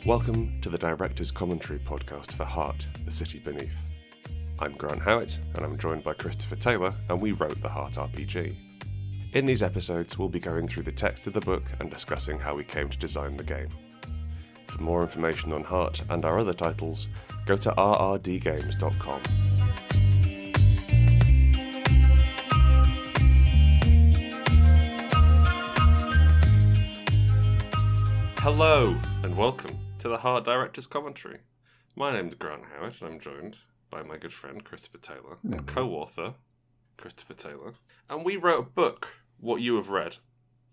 Welcome to the Director's Commentary podcast for Heart, the City Beneath. I'm Grant Howitt, and I'm joined by Christopher Taylor, and we wrote the Heart RPG. In these episodes, we'll be going through the text of the book and discussing how we came to design the game. For more information on Heart and our other titles, go to rrdgames.com. Hello, and welcome to the Heart Director's Commentary. My name's Grant Howitt, and I'm joined by my good friend Christopher Taylor, and co-author Christopher Taylor. And we wrote a book, what you have read.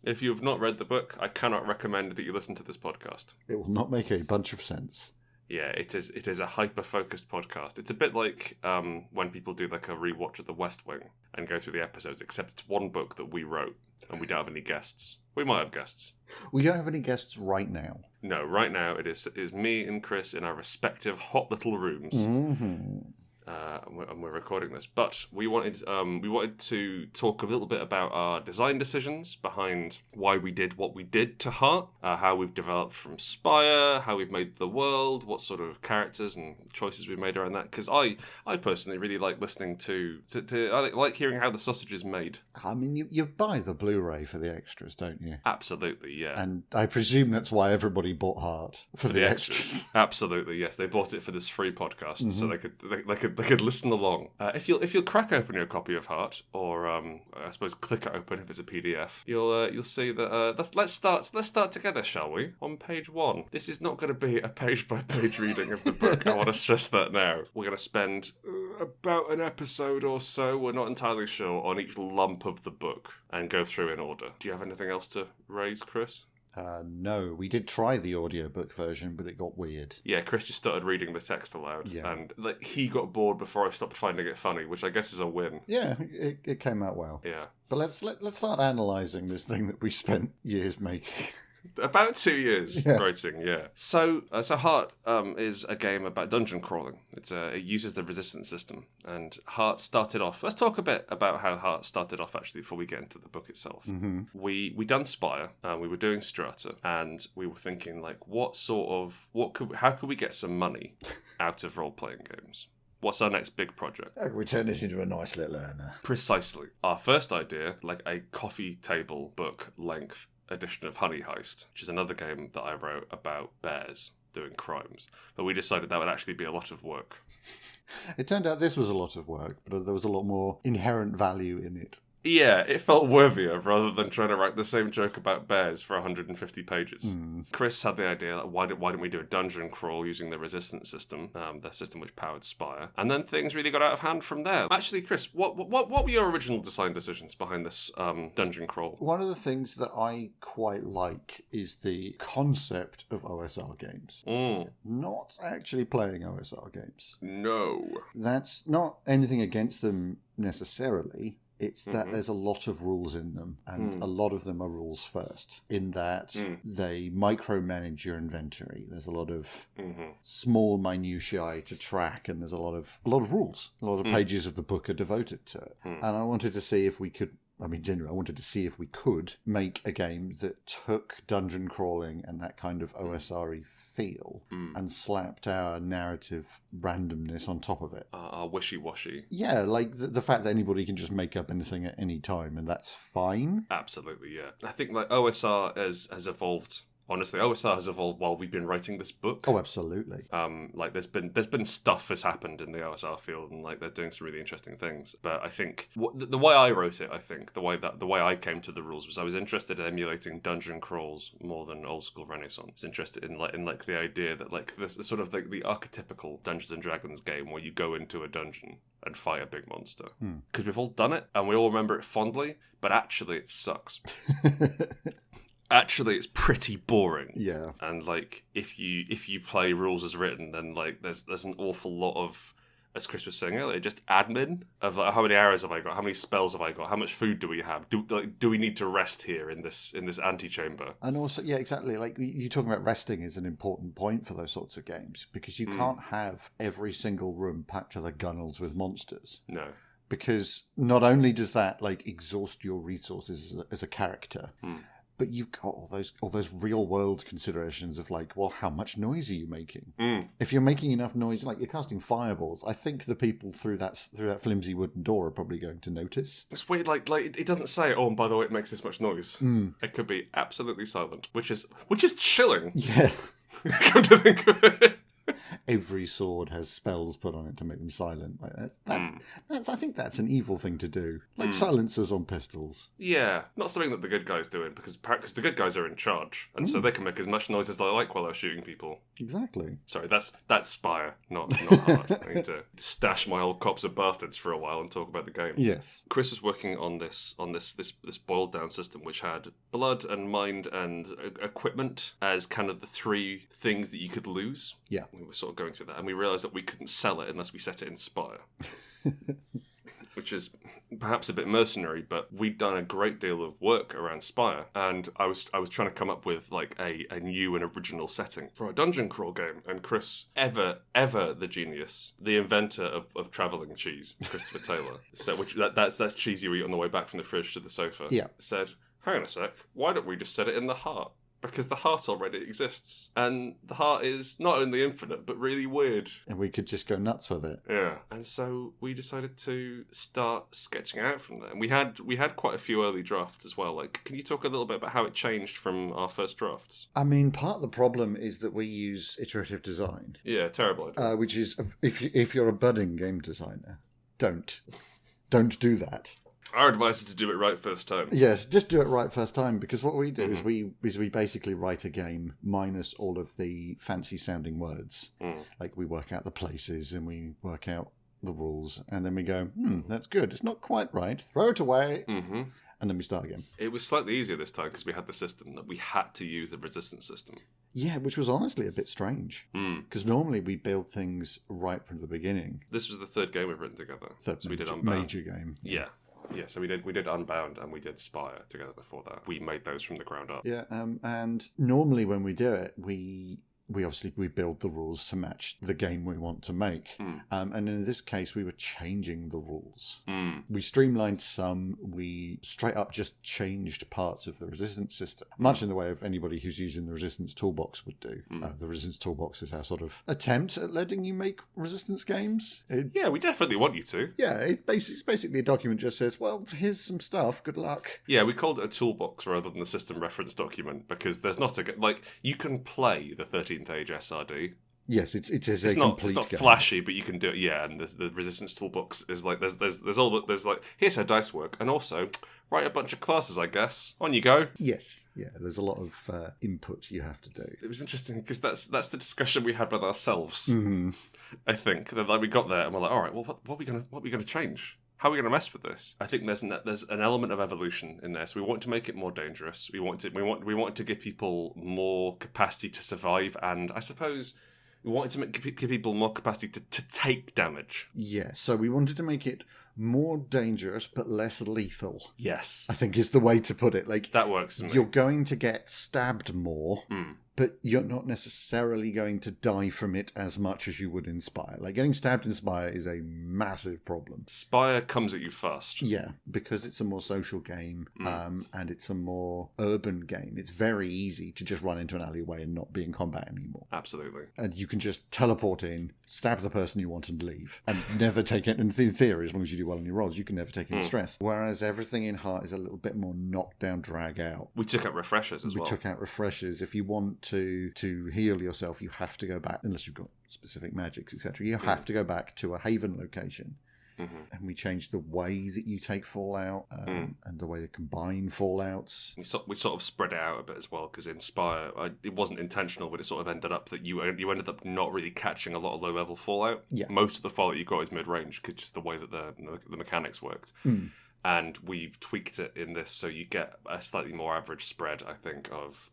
If you have not read the book, I cannot recommend that you listen to this podcast. It will not make a bunch of sense. Yeah, it is a hyper-focused podcast. It's a bit like when people do like a rewatch of The West Wing and go through the episodes, except it's one book that we wrote, and we don't have any guests. We might have guests. We don't have any guests right now. No, right now it is me and Chris in our respective hot little rooms. Mm-hmm. And we're recording this, but we wanted to talk a little bit about our design decisions behind why we did what we did to Heart, how we've developed from Spire, how we've made the world, what sort of characters and choices we've made around that. Because I personally really like listening to I like hearing how the sausage is made. I mean, you buy the Blu-ray for the extras, don't you? Absolutely, yeah. And I presume that's why everybody bought Heart for the extras. Absolutely, yes. They bought it for this free podcast, so they could listen along. If you'll crack open your copy of Heart, or I suppose click it open if it's a PDF, you'll see that. Let's start together, shall we? On page 1. This is not going to be a page by page reading of the book. I want to stress that now. We're going to spend about an episode or so. We're not entirely sure on each lump of the book and go through in order. Do you have anything else to raise, Chris? No, we did try the audiobook version, but it got weird. Yeah, Chris just started reading the text aloud, Yeah. and he got bored before I stopped finding it funny, which I guess is a win. Yeah, it came out well. Yeah. But let's start analysing this thing that we spent years making. About 2 years Yeah. writing, yeah. So Heart is a game about dungeon crawling. It uses the resistance system, and Heart started off. Let's talk a bit about how Heart started off actually before we get into the book itself. Mm-hmm. We done Spire, we were doing Strata, and we were thinking like, how could we get some money out of role playing games? What's our next big project? How can we turn this into a nice little earner? Precisely. Our first idea, like a coffee table book length edition of Honey Heist, which is another game that I wrote about bears doing crimes. But we decided that would actually be a lot of work. It turned out this was a lot of work, but there was a lot more inherent value in it. Yeah, it felt worthier rather than trying to write the same joke about bears for 150 pages. Chris had the idea, like, why didn't we do a dungeon crawl using the resistance system, the system which powered Spire? And then things really got out of hand from there. Actually, Chris, what were your original design decisions behind this dungeon crawl? One of the things that I quite like is the concept of OSR games. Not actually playing OSR games. No. That's not anything against them necessarily. It's that there's a lot of rules in them, and a lot of them are rules first, in that they micromanage your inventory. There's a lot of small minutiae to track, and there's a lot of rules. A lot of pages of the book are devoted to it. And I wanted to see if we could, genuinely, I wanted to see if we could make a game that took dungeon crawling and that kind of OSR-y feel and slapped our narrative randomness on top of it. Wishy-washy. Yeah, like the fact that anybody can just make up anything at any time, and that's fine. Absolutely, yeah. I think like OSR has evolved. Honestly, OSR has evolved while we've been writing this book. Oh, absolutely. Like there's been stuff has happened in the OSR field, and like they're doing some really interesting things. But I think the way I wrote it, the way I came to the rules was I was interested in emulating dungeon crawls more than old school Renaissance. I was interested in the idea that like this sort of like the archetypical Dungeons and Dragons game where you go into a dungeon and fight a big monster. Because we've all done it and we all remember it fondly, but actually it sucks. Actually, it's pretty boring. Yeah. And like if you play rules as written, then like there's an awful lot of, as Chris was saying earlier, just admin of like, how many arrows have I got, how many spells have I got, how much food do we have, do we need to rest here in this antechamber? And also, yeah, exactly. Like you talking about resting is an important point for those sorts of games, because you can't have every single room packed to the gunnels with monsters. No. Because not only does that like exhaust your resources as a character, But you've got all those real world considerations of like, well, how much noise are you making? If you're making enough noise, like you're casting fireballs, I think the people through that flimsy wooden door are probably going to notice. It's weird, like it doesn't say, oh, and by the way, it makes this much noise. It could be absolutely silent, which is chilling. Yeah. Come to think of it. Every sword has spells put on it to make them silent. Like that's I think that's an evil thing to do. Like silencers on pistols. Yeah, not something that the good guys doing because the good guys are in charge, and so they can make as much noise as they like while they're shooting people. Exactly. Sorry, that's Spire, not hard. I need to stash my old cops of bastards for a while and talk about the game. Yes. Chris was working on this boiled down system which had blood and mind and equipment as kind of the three things that you could lose. Yeah. We were sort of going through that, and we realised that we couldn't sell it unless we set it in Spire. Which is perhaps a bit mercenary, but we'd done a great deal of work around Spire, and I was trying to come up with like a new and original setting for a dungeon crawl game. And Chris, ever the genius, the inventor of travelling cheese, Christopher Taylor, so that's cheese you eat on the way back from the fridge to the sofa. Yeah. Said, hang on a sec, why don't we just set it in the heart? Because the heart already exists. And the heart is not only infinite, but really weird. And we could just go nuts with it. Yeah. And so we decided to start sketching out from there. And we had quite a few early drafts as well. Like, can you talk a little bit about how it changed from our first drafts? I mean, part of the problem is that we use iterative design. Yeah, terrible idea. Which is, if you're a budding game designer, don't do that. Our advice is to do it right first time. Yes, just do it right first time, because what we do is we basically write a game minus all of the fancy sounding words. Like we work out the places and we work out the rules, and then we go, that's good. It's not quite right. Throw it away. And then we start again. It was slightly easier this time because we had the system that we had to use the resistance system. Yeah, which was honestly a bit strange. Because normally we build things right from the beginning. This was the third game we've written together. Third so we did Unbound. Major game. Yeah. Yeah, so we did Unbound and we did Spire together before that. We made those from the ground up. Yeah, and normally when we do it, we build the rules to match the game we want to make. And in this case, we were changing the rules. We streamlined some. We straight up just changed parts of the resistance system, much in the way of anybody who's using the resistance toolbox would do. The resistance toolbox is our sort of attempt at letting you make resistance games. Yeah, we definitely want you to. Yeah, it's basically a document just says, well, here's some stuff. Good luck. Yeah, we called it a toolbox rather than a system reference document because there's not you can play the 13th Age SRD. Yes, it's complete it's not game. flashy, but you can do it. Yeah, and the resistance toolbox is like there's like here's how dice work, and also write a bunch of classes. I guess on you go. Yes, yeah. There's a lot of input you have to do. It was interesting because that's the discussion we had with ourselves. I think that we got there and we're like, all right, well, what are we gonna change? How are we going to mess with this? I think there's an element of evolution in there. So we want to make it more dangerous. We want to give people more capacity to survive, and I suppose we wanted to give people more capacity to take damage. Yeah. So we wanted to make it more dangerous but less lethal. Yes, I think is the way to put it. Like that works. For me. You're going to get stabbed more. But you're not necessarily going to die from it as much as you would in Spire. Like, getting stabbed in Spire is a massive problem. Spire comes at you fast. Yeah, because it's a more social game, and it's a more urban game. It's very easy to just run into an alleyway and not be in combat anymore. Absolutely. And you can just teleport in, stab the person you want and leave. And never take it, in theory, as long as you do well in your rolls, you can never take any stress. Whereas everything in Heart is a little bit more knock down, drag out. We took out refreshers as well. We took out refreshers. If you want to heal yourself, you have to go back, unless you've got specific magics, etc. You have to go back to a haven location. And we changed the way that you take fallout and the way to combine fallouts. We sort of spread it out a bit as well, because in Spire, it wasn't intentional, but it sort of ended up that you ended up not really catching a lot of low-level fallout. Yeah. Most of the fallout you got is mid-range, because just the way that the mechanics worked. And we've tweaked it in this so you get a slightly more average spread, I think, of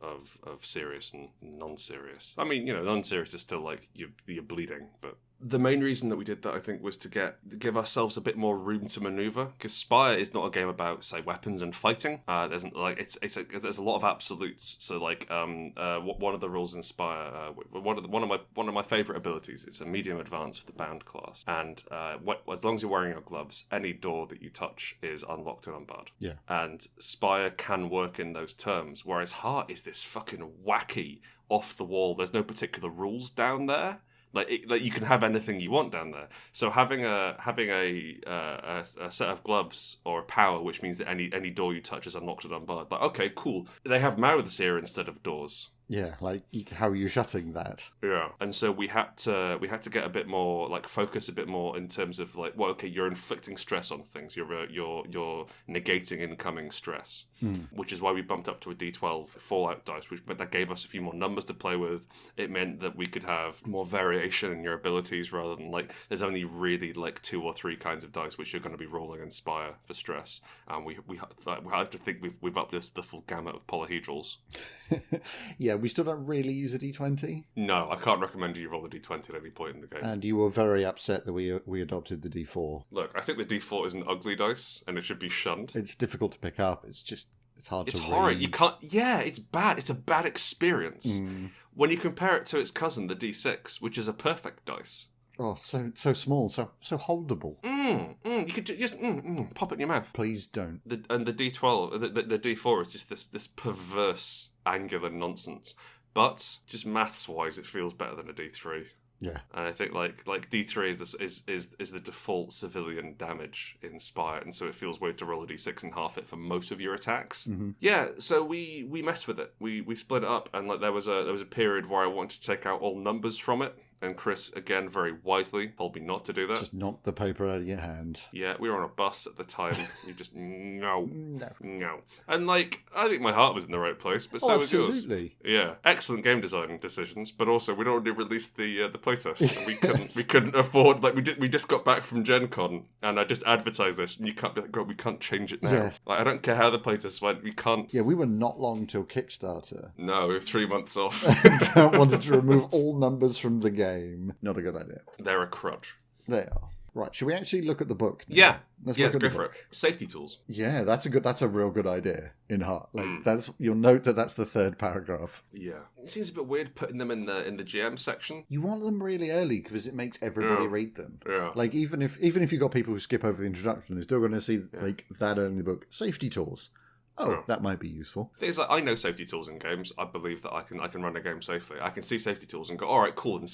serious and non-serious. I mean, non-serious is still like you're bleeding, but The main reason that we did that, I think, was to give ourselves a bit more room to maneuver, because Spire is not a game about, say, weapons and fighting. There's a lot of absolutes. So like one of the rules in Spire, one of my favorite abilities, it's a medium advance for the bound class, and as long as you're wearing your gloves, any door that you touch is unlocked and unbarred. Yeah. And Spire can work in those terms, whereas Heart is this fucking wacky, off the wall. There's no particular rules down there. Like you can have anything you want down there. So having a set of gloves or a power, which means that any door you touch is unlocked and unbarred. Like, okay, cool. They have mouths here instead of doors. Yeah, like how are you shutting that? Yeah, and so we had to get a bit more, like, focus a bit more in terms of, like, well, okay, you're inflicting stress on things. You're negating incoming stress, which is why we bumped up to a D12 Fallout dice, but that gave us a few more numbers to play with. It meant that we could have more variation in your abilities rather than, like, there's only really like 2 or 3 kinds of dice which you're going to be rolling in Spire for stress, and we have to think we've upped this the full gamut of polyhedrals. Yeah, we still don't really use a D20. No, I can't recommend you roll a D20 at any point in the game. And you were very upset that we adopted the D4. Look, I think the D4 is an ugly dice, and it should be shunned. It's difficult to pick up. It's hard to read. It's horrid. You can't... Yeah, it's bad. It's a bad experience. When you compare it to its cousin, the D6, which is a perfect dice. Oh, so small, so holdable. You could just pop it in your mouth. Please don't. The D12, the D4 is just this perverse angular nonsense. But just maths-wise, it feels better than a D3. Yeah, and I think like D3 is the default civilian damage in Spire, and so it feels weird to roll a D6 and half it for most of your attacks. Yeah, so we messed with it. We split it up, and like there was a period where I wanted to take out all numbers from it, and Chris again very wisely told me not to do that. Just knock the paper out of your hand. Yeah, we were on a bus at the time. You just no, and like I think my heart was in the right place, but so was yours. Absolutely. Yeah, excellent game designing decisions, but also we'd already released the playtest. We couldn't afford, like we just got back from Gen Con, and I just advertised this, and you can't be like, God, we can't change it now. Yeah. Like, I don't care how the playtest went, we can't. Yeah, we were not long till Kickstarter. No, we were 3 months off. Wanted to remove all numbers from the game. Not a good idea. They're a crutch. They are. Right, should we actually look at the book now? Yeah. Let's go for it. Safety tools. Yeah, that's a real good idea in Heart. Like you'll note that's the third paragraph. Yeah. It seems a bit weird putting them in the GM section. You want them really early because it makes everybody read them. Yeah. Like even if you've got people who skip over the introduction, they're still going to see like that early in the book. Safety tools. Oh, that might be useful. Things like I know safety tools in games. I believe that I can run a game safely. I can see safety tools and go, all right, cool, and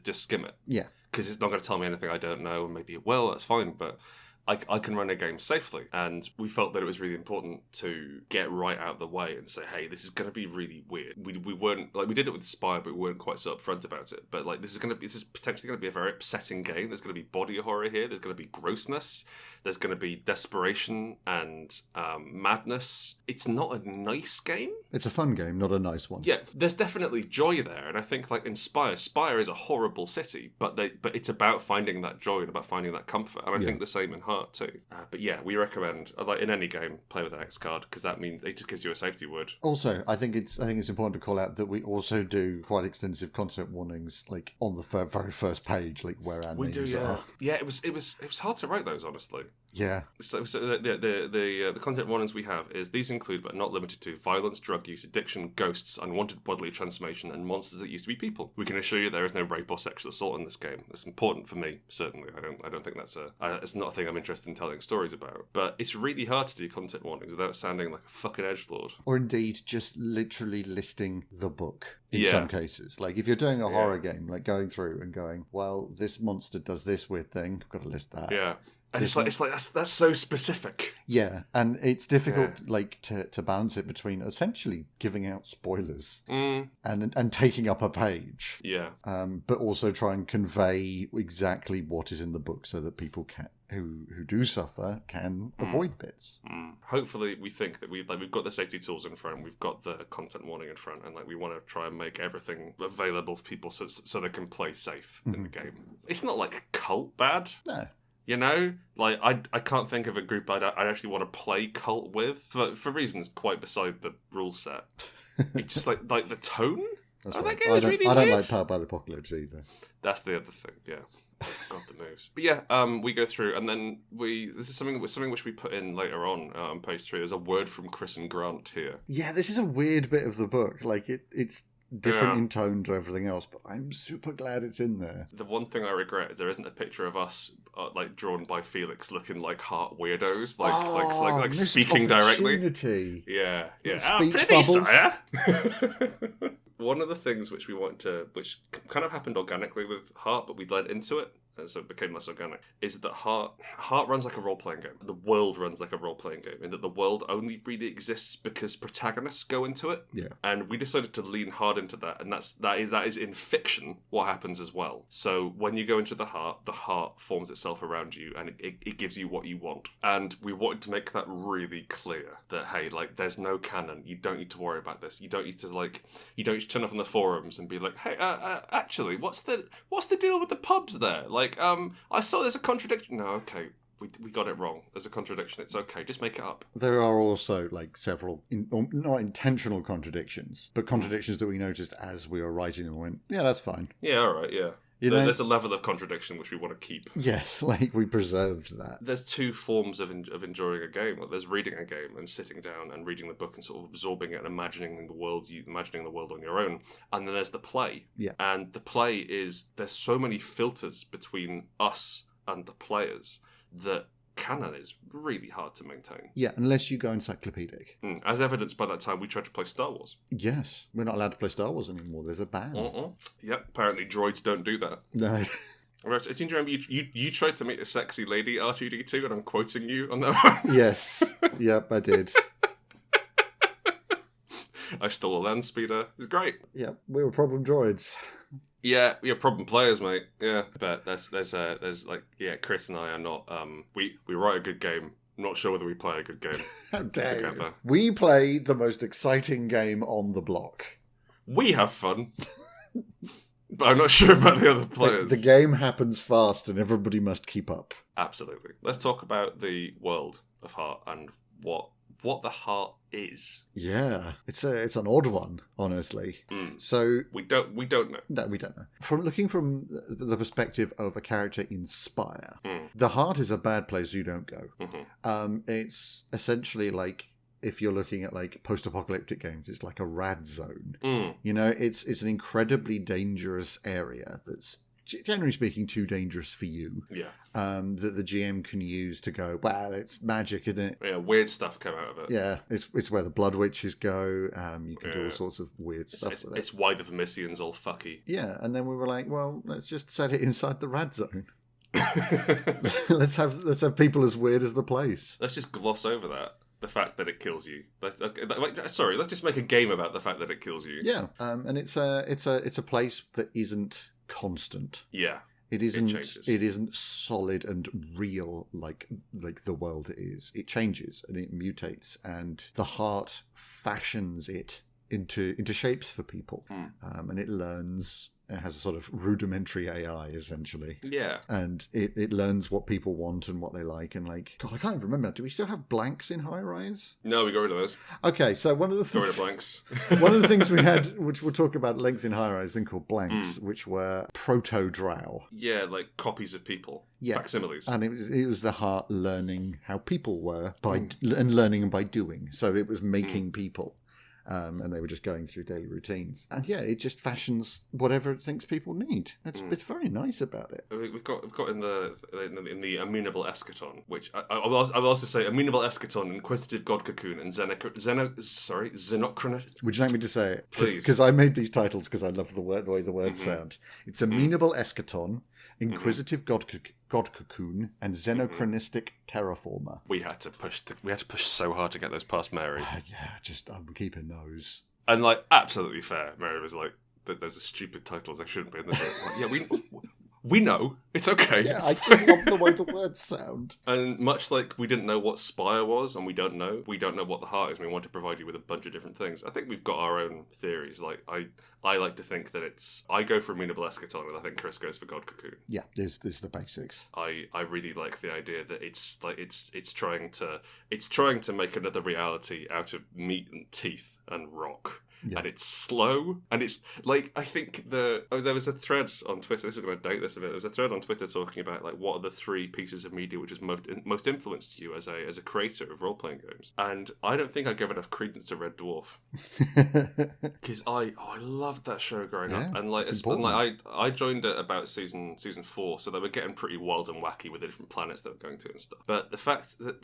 just skim it. Yeah, because it's not going to tell me anything I don't know, and maybe it will. That's fine, but I can run a game safely, and we felt that it was really important to get right out of the way and say, hey, this is going to be really weird. We weren't like we did it with Spire, but we weren't quite so upfront about it. But like this is potentially going to be a very upsetting game. There's going to be body horror here. There's going to be grossness. There's going to be desperation and madness. It's not a nice game. It's a fun game, not a nice one. Yeah, there's definitely joy there, and I think like in Spire is a horrible city, but it's about finding that joy and about finding that comfort, and I think the same in Heart too. But yeah, we recommend like in any game play with an X card because that means it just gives you a safety word. Also, I think it's important to call out that we also do quite extensive content warnings, like on the very first page, like where our names are. Yeah, it was hard to write those, honestly. Yeah. So the content warnings we have is these include but not limited to violence, drug use, addiction, ghosts, unwanted bodily transformation, and monsters that used to be people. We can assure you there is no rape or sexual assault in this game. That's important for me, certainly. I don't think it's not a thing I'm interested in telling stories about. But it's really hard to do content warnings without sounding like a fucking edgelord. Or indeed just literally listing the book in some cases. Like if you're doing a horror game, like going through and going, well, this monster does this weird thing, I've got to list that. Yeah. And it's like that's so specific. Yeah, and it's difficult like to balance it between essentially giving out spoilers and taking up a page. Yeah. But also try and convey exactly what is in the book so that people who do suffer can avoid bits. Hopefully we think that we've got the safety tools in front, we've got the content warning in front, and like we want to try and make everything available for people so they can play safe in the game. It's not like cult bad. No. You know, like I can't think of a group I'd actually want to play cult with for reasons quite beside the rule set. It's just like the tone. That's That right. game is really I don't weird. like Powered by the Apocalypse either. That's the other thing, yeah. God, the moves. But yeah, we go through, and then this is something which we put in later on page 3. There's a word from Chris and Grant here. Yeah, this is a weird bit of the book. Like it's different in tone to everything else, but I'm super glad it's in there. The one thing I regret is there isn't a picture of us like drawn by Felix looking like heart weirdos, like speaking directly. Yeah. Speech Pretty, bubbles. sire. One of the things which we wanted to, which kind of happened organically with Heart, but we led into it, and so it became less organic, is that Heart runs like a role-playing game. The world runs like a role-playing game, in that the world only really exists because protagonists go into it. Yeah. And we decided to lean hard into that, and that is in fiction what happens as well. So when you go into the heart forms itself around you, and it gives you what you want. And we wanted to make that really clear, that hey, like, there's no canon. You don't need to worry about this. You don't need to turn up on the forums and be like, hey, actually, what's the deal with the pubs there? Like, I saw there's a contradiction. No, okay, we got it wrong. There's a contradiction. It's okay. Just make it up. There are also like several, not intentional contradictions, but contradictions that we noticed as we were writing and went, yeah, that's fine. Yeah, all right, yeah. There's a level of contradiction which we want to keep. Yes, like we preserved that. There's two forms of enjoying a game. Like, there's reading a game and sitting down and reading the book and sort of absorbing it and imagining the world on your own. And then there's the play. Yeah. And the play is, there's so many filters between us and the players that canon is really hard to maintain. Yeah, unless you go encyclopedic. As evidenced by that time we tried to play Star Wars. Yes, we're not allowed to play Star Wars anymore. There's a ban. Yep, apparently droids don't do that. No. Right, do you remember you tried to meet a sexy lady, R2-D2, and I'm quoting you on that one? Yes. Yep, I did. I stole a land speeder. It was great. Yeah, we were problem droids. Yeah, we're problem players, mate. Yeah, but there's Chris and I are not. We write a good game. I'm not sure whether we play a good game. How dare you? We play the most exciting game on the block. We have fun, but I'm not sure about the other players. The game happens fast, and everybody must keep up. Absolutely. Let's talk about the world of Heart and what the heart is. Yeah, it's an odd one, honestly. So we don't know. No, we don't know. From looking from the perspective of a character in Spire, the heart is a bad place you don't go. It's essentially like, if you're looking at like post-apocalyptic games, it's like a rad zone. You know, it's an incredibly dangerous area that's, generally speaking, too dangerous for you. Yeah. That the GM can use to go, well, it's magic, isn't it? Yeah, weird stuff come out of it. Yeah, it's where the Blood Witches go. You can do all sorts of weird stuff with it. It's why the Vermissian's all fucky. Yeah, and then we were like, well, let's just set it inside the rad zone. let's have people as weird as the place. Let's just gloss over that. The fact that it kills you. Let's just make a game about the fact that it kills you. Yeah, and it's a place that isn't constant. Yeah, it isn't solid and real like the world is. It changes and it mutates, and the heart fashions it into shapes for people, and it learns. It has a sort of rudimentary AI, essentially. Yeah. And it learns what people want and what they like. And like, God, I can't even remember. Do we still have blanks in High Rise? No, we got rid of those. Okay, so one of the things... Got rid of blanks. One of the things we had, which we'll talk about at length in High Rise, thing called blanks, which were proto-drow. Yeah, like copies of people. Yeah. Facsimiles. And it was the heart learning how people were and learning by doing. So it was making people. And they were just going through daily routines. And yeah, it just fashions whatever it thinks people need. It's very nice about it. We've got in the amenable eschaton, which I will also say amenable eschaton, inquisitive god cocoon, and xenocronist. Would you like me to say it? Please, because I made these titles because I love the way the words sound. It's amenable eschaton, inquisitive god cocoon, and xenochronistic terraformer. We had to push so hard to get those past Mary. I'm keeping those. And like, absolutely fair. Mary was like, "Those are stupid titles. They shouldn't be in this." Like, yeah, we know. It's okay. Yeah, I just love the way the words sound. And much like we didn't know what Spire was, and we don't know what the heart is, and we want to provide you with a bunch of different things. I think we've got our own theories. Like, I like to think that I go for amenable eschaton, and I think Chris goes for god cocoon. Yeah, there's the basics. I really like the idea that it's trying to make another reality out of meat and teeth and rock. and it's slow, and it's like, I think there was a thread on Twitter. This is going to date this a bit. There was a thread on Twitter talking about like what are the 3 pieces of media which has most influenced you as a creator of role playing games. And I don't think I give enough credence to Red Dwarf because I loved that show growing up, and I joined it about season 4, so they were getting pretty wild and wacky with the different planets they were going to and stuff. But the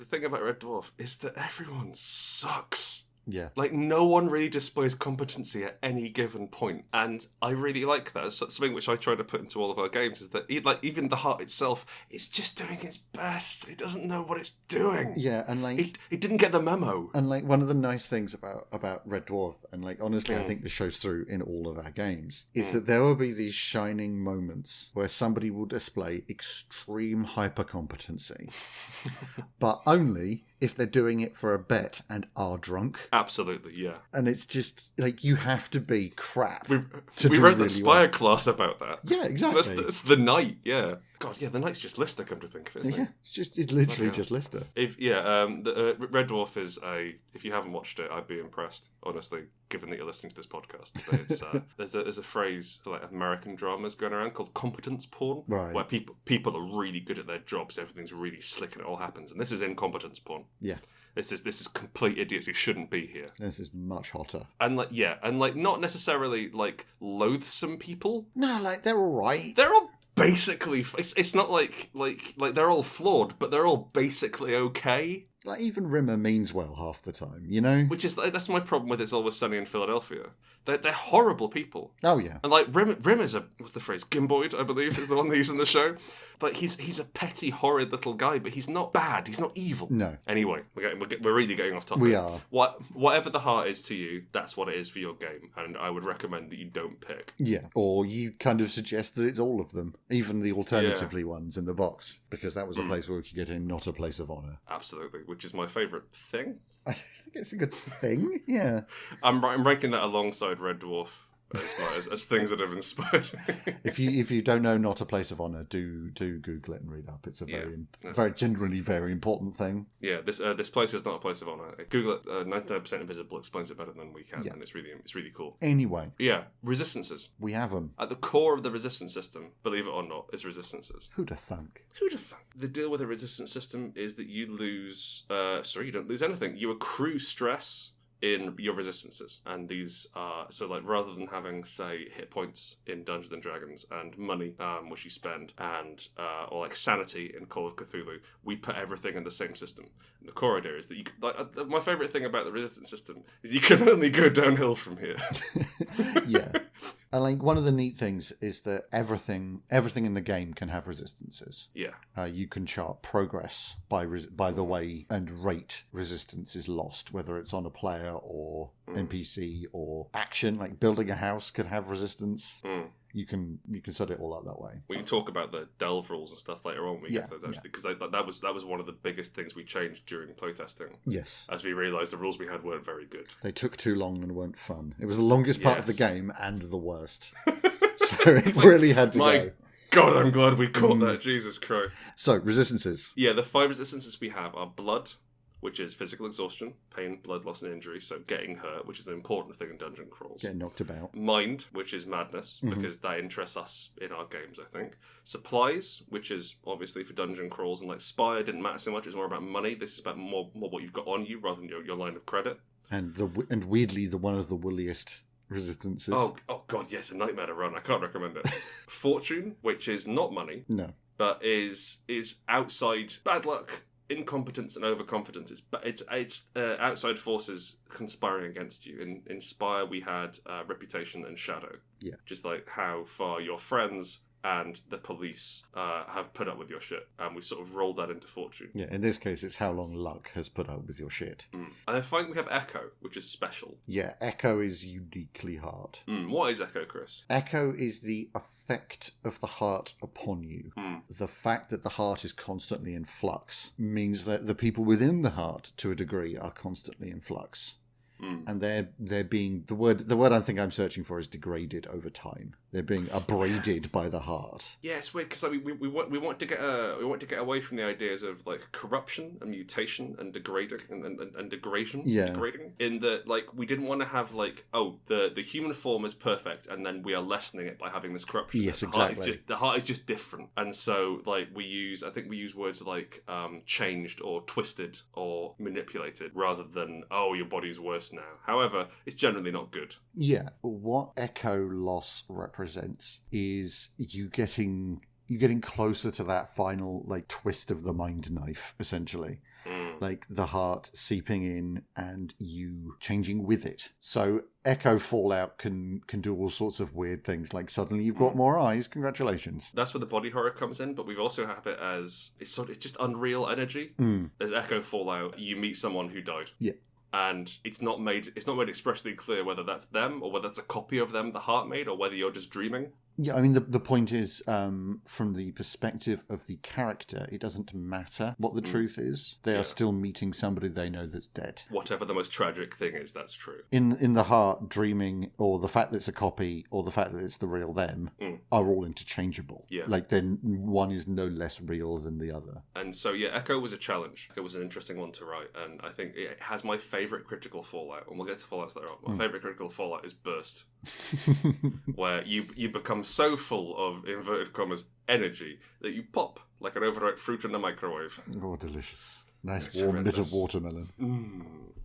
thing about Red Dwarf is that everyone sucks. Yeah. Like, no one really displays competency at any given point. And I really like that. It's something which I try to put into all of our games, is that even the heart itself is just doing its best. It doesn't know what it's doing. Yeah, and like... It didn't get the memo. And like, one of the nice things about Red Dwarf, and like, honestly, I think this shows through in all of our games, is that there will be these shining moments where somebody will display extreme hyper-competency, but only if they're doing it for a bet and are drunk. Absolutely, yeah. And it's just, like, you have to be crap We wrote the Spire class about that. Yeah, exactly. That's the Knight, yeah. God, yeah, the Knight's just Lister, come to think of it, isn't it? Yeah, it's literally just Lister. Red Dwarf is if you haven't watched it, I'd be impressed, honestly, given that you're listening to this podcast. But it's, there's a phrase for like American dramas going around called competence porn, right, where people are really good at their jobs, everything's really slick and it all happens, and this is incompetence porn. Yeah. This is complete idiots who shouldn't be here. This is much hotter. And not necessarily like loathsome people. No, like they're all right. They're all basically. It's not like they're all flawed, but they're all basically okay. Like, even Rimmer means well half the time, you know? Which is, that's my problem with It's Always Sunny in Philadelphia. They're horrible people. Oh, yeah. And, like, Rimmer's what's the phrase? Gimboid, I believe, is the one they use in the show. But he's a petty, horrid little guy, but he's not bad. He's not evil. No. Anyway, we're really getting off topic. We are. Whatever the heart is to you, that's what it is for your game. And I would recommend that you don't pick. Yeah. Or you kind of suggest that it's all of them, even the alternatively ones in the box, because that was a place where we could get in, not a place of honour. Absolutely, which is my favourite thing. I think it's a good thing, yeah. I'm ranking that alongside Red Dwarf as things that have inspired me. If you don't know Not a Place of Honour, do Google it and read up. It's a very generally very important thing. Yeah, this place is not a place of honour. Google it. 99% Invisible explains it better than we can, and it's really cool. Anyway, yeah, resistances. We have them at the core of the resistance system. Believe it or not, is resistances. Who'd have thunk? The deal with a resistance system is that you lose. You don't lose anything. You accrue stress in your resistances, and these are rather than having, say, hit points in Dungeons and Dragons and money which you spend, and or like sanity in Call of Cthulhu, we put everything in the same system. And the core idea is that you my favourite thing about the resistance system is you can only go downhill from here. Yeah. And like, one of the neat things is that everything in the game can have resistances. Yeah. You can chart progress by the way and rate resistance is lost, whether it's on a player or NPC or action. Like, building a house could have resistance. You can set it all up that way. We can talk about the delve rules and stuff later on when we get to those, actually, because that was one of the biggest things we changed during playtesting. Yes. As we realised the rules we had weren't very good. They took too long and weren't fun. It was the longest part of the game and the worst. So it really had to go. God, I'm glad we caught that. Jesus Christ. So, resistances. Yeah, the 5 resistances we have are blood, which is physical exhaustion, pain, blood loss, and injury, so getting hurt, which is an important thing in dungeon crawls. Getting knocked about. Mind, which is madness, because that interests us in our games, I think. Supplies, which is obviously for dungeon crawls, and like Spire didn't matter so much, it's more about money. This is about more what you've got on you rather than your line of credit. And weirdly, one of the woolliest resistances. Oh God, yes, a nightmare to run. I can't recommend it. Fortune, which is not money. No. But is outside bad luck, incompetence and overconfidence. It's outside forces conspiring against you. In Inspire, we had reputation and shadow. Yeah. Just like how far your friends and the police have put up with your shit, and we sort of rolled that into fortune. Yeah, in this case, it's how long luck has put up with your shit. And then finally we have Echo, which is special. Yeah, Echo is uniquely hard. What is Echo, Chris? Echo is the effect of the heart upon you. The fact that the heart is constantly in flux means that the people within the heart, to a degree, are constantly in flux. And they're being the word I think I'm searching for is degraded over time. They're being abraded by the heart. Yeah, it's weird because like, we want to get away from the ideas of like corruption and mutation and degrading and degradation. Yeah. Degrading. In that, like, we didn't want to have like, oh, the human form is perfect, and then we are lessening it by having this corruption. Yes, exactly. The heart is just different, and so like I think we use words like changed or twisted or manipulated rather than, oh, your body's worse now. However, it's generally not good. Yeah, what echo loss represents is you getting closer to that final like twist of the mind knife, essentially. Like the heart seeping in and you changing with it. So echo fallout can do all sorts of weird things, like suddenly you've got more eyes, congratulations. That's where the body horror comes in, but we also have it as it's just unreal energy. As echo fallout, you meet someone who died. Yeah. And it's not made expressly clear whether that's them or whether it's a copy of them the heart made, or whether you're just dreaming. Yeah, I mean, the point is, from the perspective of the character, it doesn't matter what the truth is. They are still meeting somebody they know that's dead. Whatever the most tragic thing is, that's true. In the heart, dreaming, or the fact that it's a copy, or the fact that it's the real them, are all interchangeable. Yeah. Like, then one is no less real than the other. And so, yeah, Echo was a challenge. It was an interesting one to write, and I think it has my favourite critical fallout, and we'll get to fallouts later on. My favourite critical fallout is Burst, where you become so full of, inverted commas, energy that you pop like an overripe fruit in a microwave. Oh, delicious. Nice warm bit of watermelon.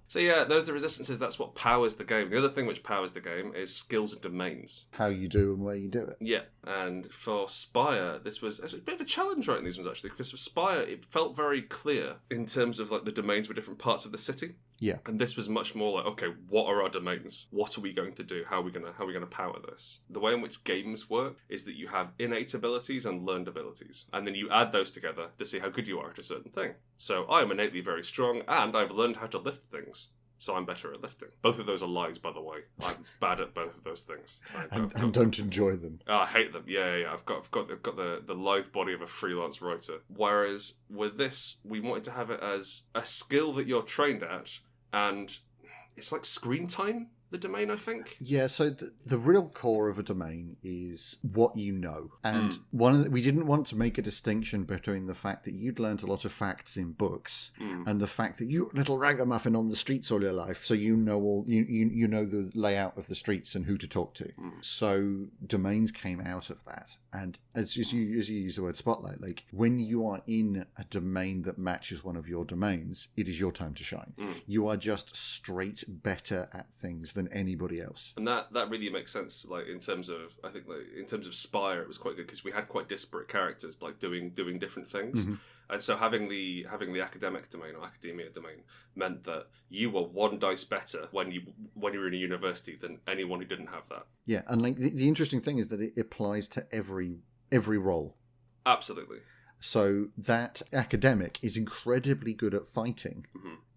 So yeah, those are the resistances. That's what powers the game. The other thing which powers the game is skills and domains. How you do and where you do it. Yeah, and for Spire, this was a bit of a challenge writing these ones, actually, because for Spire, it felt very clear in terms of like the domains for different parts of the city. Yeah. And this was much more like, okay, what are our domains? What are we going to do? How are we gonna power this? The way in which games work is that you have innate abilities and learned abilities, and then you add those together to see how good you are at a certain thing. So I am innately very strong, and I've learned how to lift things. So I'm better at lifting. Both of those are lies, by the way. I'm bad at both of those things. And don't enjoy them. I hate them. Yeah. I've got the live body of a freelance writer. Whereas with this, we wanted to have it as a skill that you're trained at, and it's like screen time. The domain, I think. Yeah, so the real core of a domain is what you know. And we didn't want to make a distinction between the fact that you'd learnt a lot of facts in books and the fact that you're a little ragamuffin on the streets all your life, so you know you know the layout of the streets and who to talk to. So domains came out of that. And as you use the word spotlight, like when you are in a domain that matches one of your domains, it is your time to shine. You are just straight better at things than anybody else. And that really makes sense. Like in terms of, I think, like in terms of Spire, it was quite good because we had quite disparate characters, like doing different things. And so having the academic domain or academia domain meant that you were one dice better when you were in a university than anyone who didn't have that. Yeah, and like the interesting thing is that it applies to every role. Absolutely. So that academic is incredibly good at fighting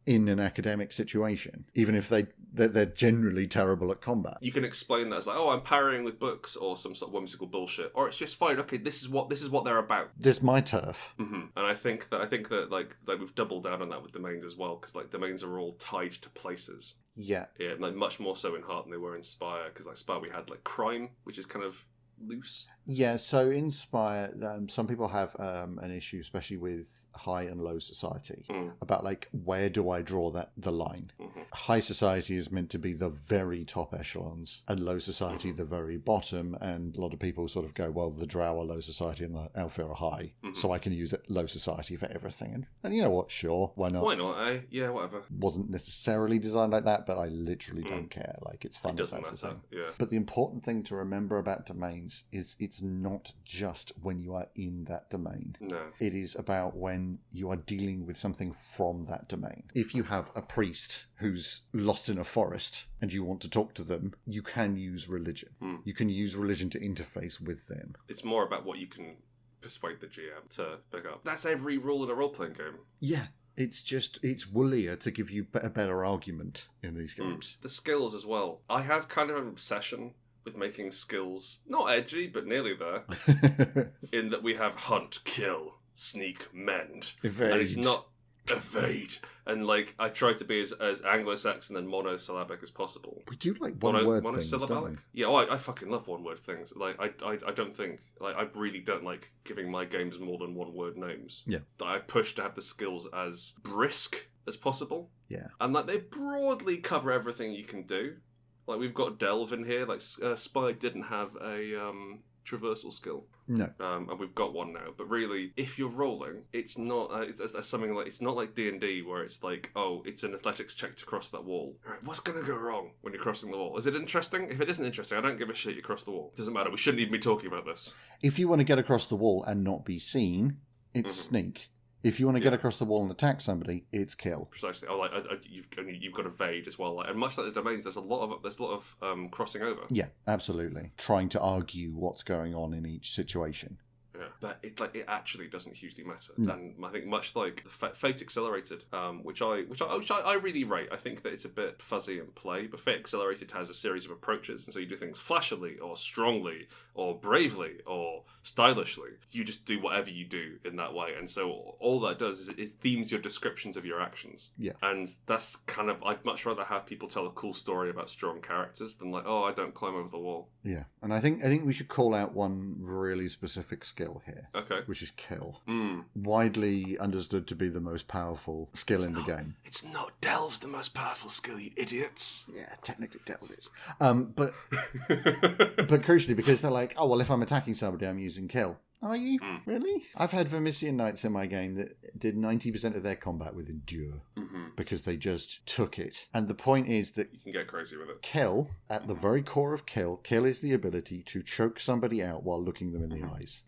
in an academic situation, even if they're generally terrible at combat. You can explain that as like, oh, I'm parrying with books or some sort of whimsical bullshit, or it's just fine. Okay, this is what they're about. This is my turf. And I think that like we've doubled down on that with domains as well, because like domains are all tied to places. Yeah, like much more so in Heart than they were in Spire, because like Spire we had like crime, which is kind of loose. Yeah, so in Spire, some people have an issue, especially with high and low society, about like, where do I draw the line? High society is meant to be the very top echelons, and low society the very bottom, and a lot of people sort of go, well, the Drow are low society and the Aelfir are high, so I can use low society for everything. And you know what, sure, why not? Why not, Yeah, whatever. Wasn't necessarily designed like that, but I literally don't care. Like, it's fun. It doesn't matter, yeah. But the important thing to remember about domains is it's not just when you are in that domain. No. It is about when you are dealing with something from that domain. If you have a priest who's lost in a forest and you want to talk to them, you can use religion. You can use religion to interface with them. It's more about what you can persuade the GM to pick up. That's every rule in a role-playing game. Yeah. It's woollier to give you a better argument in these games. The skills as well. I have kind of an obsession with making skills not edgy, but nearly there. In that we have hunt, kill, sneak, mend. Evade. And it's not evade. And like I tried to be as Anglo-Saxon and monosyllabic as possible. We do like one-word things, don't we? Monosyllabic? Yeah, I fucking love one-word things. Like I don't think like I really don't like giving my games more than one-word names. Yeah. I push to have the skills as brisk as possible. Yeah. And like they broadly cover everything you can do. Like we've got Delve in here. Like Spy didn't have a traversal skill. No. And we've got one now. But really, if you're rolling, it's not it's something like it's not like D&D where it's like, oh, it's an athletics check to cross that wall. All right, what's gonna go wrong when you're crossing the wall? Is it interesting? If it isn't interesting, I don't give a shit. You cross the wall. Doesn't matter. We shouldn't even be talking about this. If you want to get across the wall and not be seen, it's sneak. If you want to get across the wall and attack somebody, it's kill. Precisely. Oh, like you've got evade as well. Like, and much like the domains, there's a lot of crossing over. Yeah, absolutely. Trying to argue what's going on in each situation. Yeah, but it actually doesn't hugely matter, No. and I think much like Fate Accelerated, which I really rate. I think that it's a bit fuzzy in play, but Fate Accelerated has a series of approaches, and so you do things flashily or strongly or bravely or stylishly. You just do whatever you do in that way, and so all that does is it themes your descriptions of your actions. Yeah, and that's kind of I'd much rather have people tell a cool story about strong characters than like, oh, I don't climb over the wall. Yeah, and I think we should call out one really specific skill here. Okay. Which is kill. Mm. Widely understood to be the most powerful skill in the game. It's not Delve's the most powerful skill, you idiots. Yeah, technically Delve is. But crucially, because they're like, oh, well, if I'm attacking somebody, I'm using kill. Are you? Really? I've had Vermisian Knights in my game that did 90% of their combat with Endure because they just took it. And the point is that you can get crazy with it. Kill, at the very core of kill is the ability to choke somebody out while looking them in the eyes.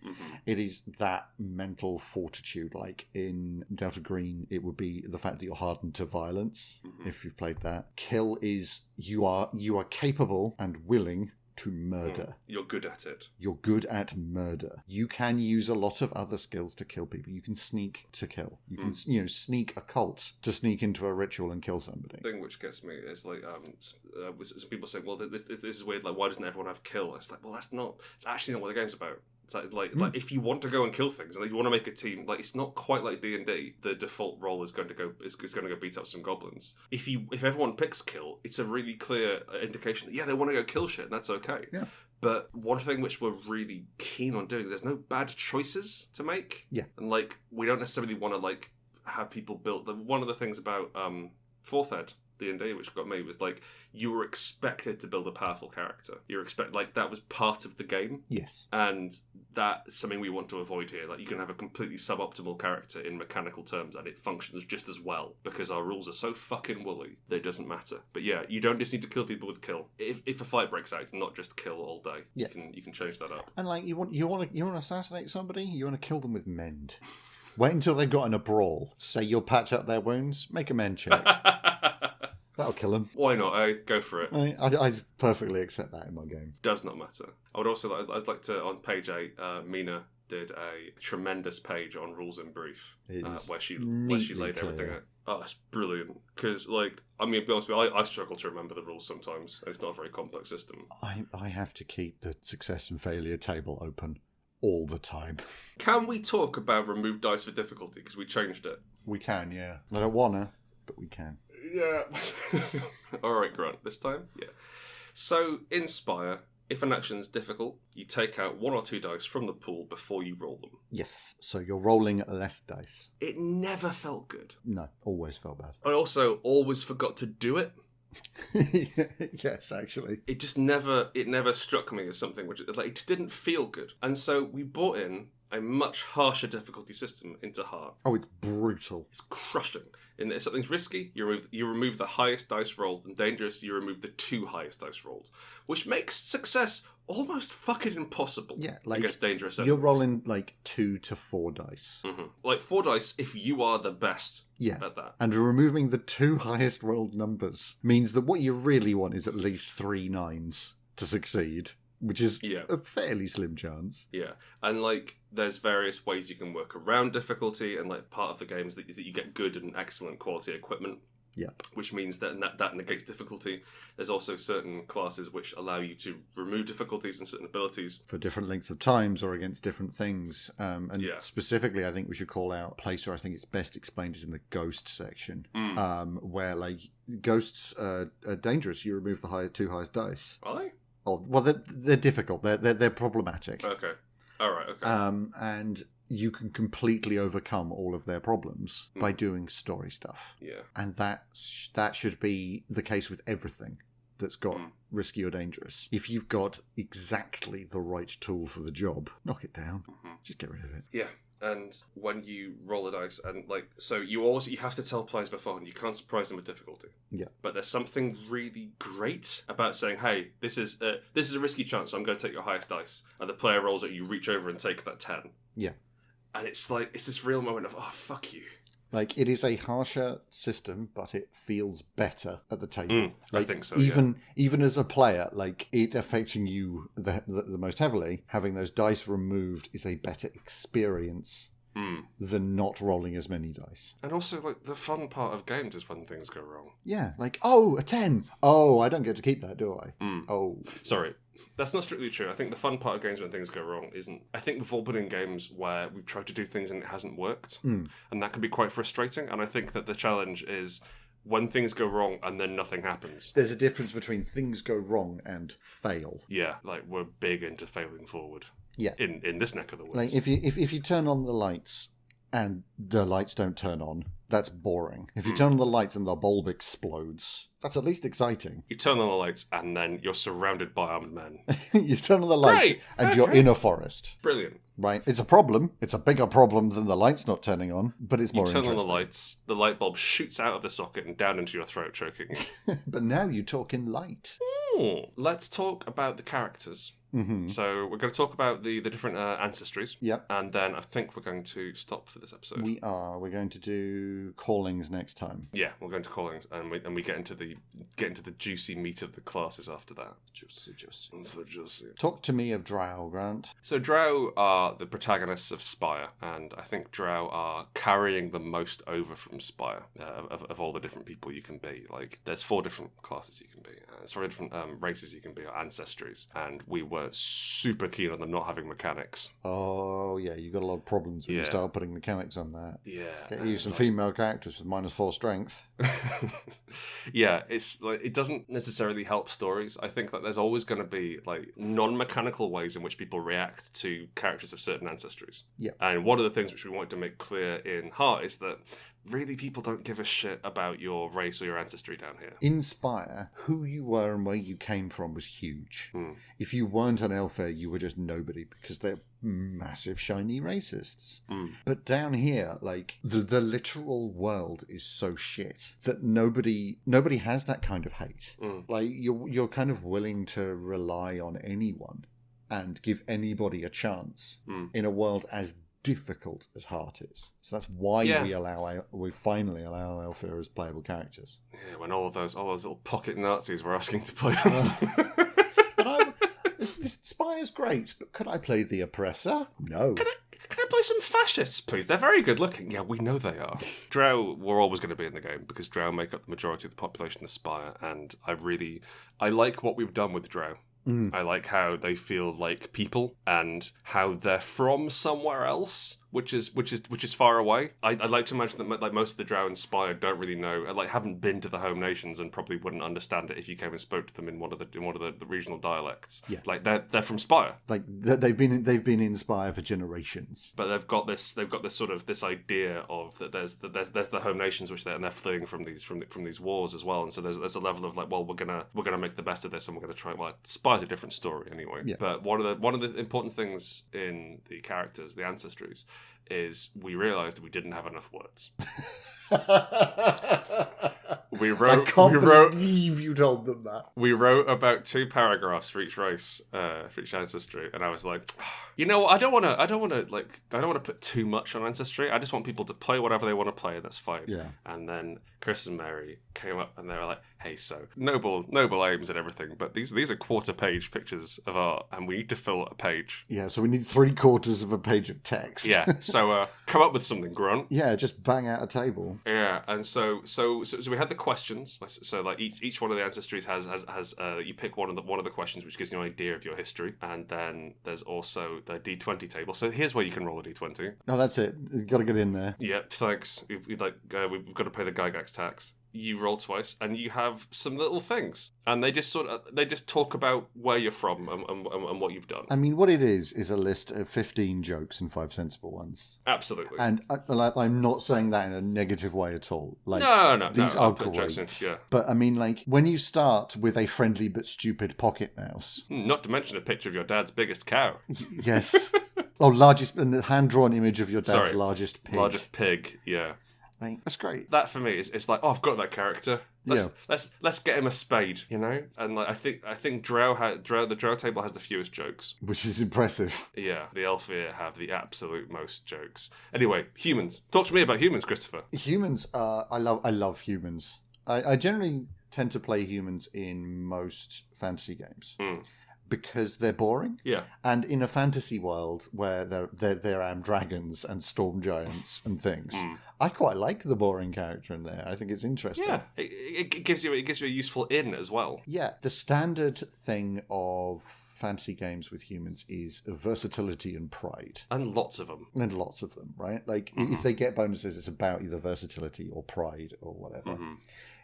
It is that mental fortitude. Like in Delta Green, it would be the fact that you're hardened to violence, if you've played that. Kill is you are capable and willing to murder. You're good at it. You're good at murder. You can use a lot of other skills to kill people. You can sneak to kill. You can, sneak a cult to sneak into a ritual and kill somebody. The thing which gets me is like, some people say, well, this is weird. Like, why doesn't everyone have kill? It's like, well, it's actually not what the game's about. It's like if you want to go and kill things and you want to make a team, like it's not quite like D&D. The default role is going to go beat up some goblins. If everyone picks kill, it's a really clear indication that they want to go kill shit, and that's okay. Yeah. But one thing which we're really keen on doing, there's no bad choices to make. Yeah. And like we don't necessarily want to like have people build. One of the things about Fourth Ed D&D, which got me, was like you were expected to build a powerful character. That was part of the game. Yes. And that's something we want to avoid here. Like you can have a completely suboptimal character in mechanical terms and it functions just as well because our rules are so fucking woolly that it doesn't matter. But yeah, you don't just need to kill people with kill. If a fight breaks out, not just kill all day. Yeah. You can change that up. And like you want to assassinate somebody, you want to kill them with mend. Wait until they've got in a brawl. Say you'll patch up their wounds, make a mend check. That'll kill him. Why not, eh? Go for it. I perfectly accept that in my game. Does not matter. I'd like to, on page 8, Mina did a tremendous page on rules in brief, where she laid everything out. Oh, that's brilliant. Because, like, I mean, to be honest with you, I struggle to remember the rules sometimes, and it's not a very complex system. I have to keep the success and failure table open all the time. Can we talk about remove dice for difficulty? Because we changed it. We can, yeah. I don't wanna, but we can. Yeah. Alright, Grant, this time? Yeah. So, Inspire, if an action is difficult, you take out 1 or 2 dice from the pool before you roll them. Yes, so you're rolling less dice. It never felt good. No, always felt bad. I also always forgot to do it. Yes, actually. It just never struck me as something which, like, it didn't feel good. And so we brought in a much harsher difficulty system into Heart. Oh, it's brutal. It's crushing. If something's risky, you remove the highest dice rolled, and dangerous, you remove the 2 highest dice rolled, which makes success almost fucking impossible. Yeah, like against dangerous you're enemies. rolling like 2 to 4 dice. Mm-hmm. Like 4 dice if you are the best at that. And removing the 2 highest rolled numbers means that what you really want is at least 3 9s to succeed. Which is a fairly slim chance. Yeah. And, like, there's various ways you can work around difficulty, and, like, part of the game is that you get good and excellent quality equipment. Yep. which means that negates difficulty. There's also certain classes which allow you to remove difficulties and certain abilities. For different lengths of times or against different things. And specifically, I think we should call out a place where I think it's best explained is in the ghost section, where like ghosts are dangerous. You remove the two highest dice. Are they? Oh, well, they're difficult. They're problematic. Okay. All right. Okay. And you can completely overcome all of their problems by doing story stuff. Yeah. And that should be the case with everything that's got risky or dangerous. If you've got exactly the right tool for the job, knock it down. Just get rid of it. Yeah. And when you roll a dice, and like, so you have to tell players beforehand, you can't surprise them with difficulty. Yeah. But there's something really great about saying, "Hey, this is a risky chance, so I'm going to take your highest dice," and the player rolls it, you reach over and take that 10. Yeah. And it's this real moment of, oh, fuck you. Like, it is a harsher system, but it feels better at the table. I think so, even as a player, like, it affecting you the most heavily, having those dice removed is a better experience than not rolling as many dice. And also, like, the fun part of games is when things go wrong. Yeah, like, oh, a 10. Oh, I don't get to keep that, do I? Oh. Sorry. That's not strictly true. I think the fun part of games when things go wrong isn't... I think we've all been in games where we've tried to do things and it hasn't worked. And that can be quite frustrating. And I think that the challenge is when things go wrong and then nothing happens. There's a difference between things go wrong and fail. Yeah, like, we're big into failing forward. Yeah. In this neck of the woods. Like, if you turn on the lights and the lights don't turn on, that's boring. If you turn on the lights and the bulb explodes, that's at least exciting. You turn on the lights and then you're surrounded by armed men. You turn on the lights and you're in a forest. Brilliant. Right? It's a problem. It's a bigger problem than the lights not turning on, but it's more interesting. You turn on the lights, the light bulb shoots out of the socket and down into your throat, choking you. But now you talk in light. Let's talk about the characters. So we're going to talk about the different ancestries. Yep. And then I think we're going to stop for this episode. We are. We're going to do callings next time. Yeah, we're going to callings, and we get into the juicy meat of the classes after that. Juicy. So juicy. Talk to me of Drow, Grant. So Drow are the protagonists of Spire, and I think Drow are carrying the most over from Spire of all the different people you can be. Like, there's 4 different classes you can be. There's 4 different races you can be, or ancestries, and we were super keen on them not having mechanics. Oh, yeah, you've got a lot of problems when you start putting mechanics on that. Yeah. Get you some female characters with -4 strength. Yeah, it's like, it doesn't necessarily help stories. I think that there's always going to be like non-mechanical ways in which people react to characters of certain ancestries. Yeah. And one of the things which we wanted to make clear in Heart is that really people don't give a shit about your race or your ancestry down here. In Spire, who you were and where you came from was huge. If you weren't an Elfair, you were just nobody because they're massive shiny racists. But down here, like, the literal world is so shit that nobody has that kind of hate. Like, you're kind of willing to rely on anyone and give anybody a chance in a world as difficult as Heart is. So that's why we finally allow Elfair as playable characters. Yeah, when all those little pocket Nazis were asking to play them. This Spire's great, but could I play the oppressor? No. Can I play some fascists, please? They're very good looking. Yeah, we know they are. Drow were always going to be in the game because Drow make up the majority of the population of Spire, and I like what we've done with Drow. I like how they feel like people and how they're from somewhere else, which is far away. I'd like to imagine that like most of the Drow in Spire don't really know, like haven't been to the home nations and probably wouldn't understand it if you came and spoke to them in one of the regional dialects. Yeah, like they're from Spire. Like they've been in Spire for generations. But they've got this sort of this idea of that there's the home nations which they're fleeing from these wars as well, and so there's a level of like, well, we're gonna make the best of this and we're gonna try. Well, Spire's a different story anyway. Yeah. But one of the important things in the characters, the ancestries, is we realised we didn't have enough words. I can't believe you told them that. We wrote about 2 paragraphs for each race, for each ancestry, and I was like, you know what? I don't want to put too much on ancestry. I just want people to play whatever they want to play. That's fine. Yeah. And then Chris and Mary came up and they were like, hey, so noble aims and everything, but these are 1/4-page pictures of art, and we need to fill a page. Yeah, so we need 3/4 of a page of text. Yeah. So come up with something, Grunt. Yeah, just bang out a table. Yeah, and so we had the questions. So like each one of the ancestries has you pick one of the questions, which gives you an idea of your history, and then there's also the D20 table. So here's where you can roll a D20. Oh, that's it. You've got to get in there. Yep, thanks. We've got to pay the Gygax tax. You roll twice, and you have some little things, and they just talk about where you're from and what you've done. I mean, what it is a list of 15 jokes and 5 sensible ones. Absolutely. And I'm not saying that in a negative way at all. Like, no, these are put jokes in, great. yeah. But I mean, like, when you start with a friendly but stupid pocket mouse, not to mention a picture of your dad's biggest cow. Yes. And the hand-drawn image of your dad's largest pig. Largest pig, yeah. Like, that's great. That for me is it's like, oh, I've got that character. Let's get him a spade, you know. And like I think the Drow table has the fewest jokes, which is impressive. Yeah, the Elfir have the absolute most jokes. Anyway, humans. Talk to me about humans, Christopher. Humans. I love humans. I generally tend to play humans in most fantasy games. Because they're boring. Yeah. And in a fantasy world where there are dragons and storm giants and things, I quite like the boring character in there. I think it's interesting. Yeah. It gives you a useful in as well. Yeah. The standard thing of fantasy games with humans is versatility and pride. And lots of them. Right? Like, if they get bonuses, it's about either versatility or pride or whatever.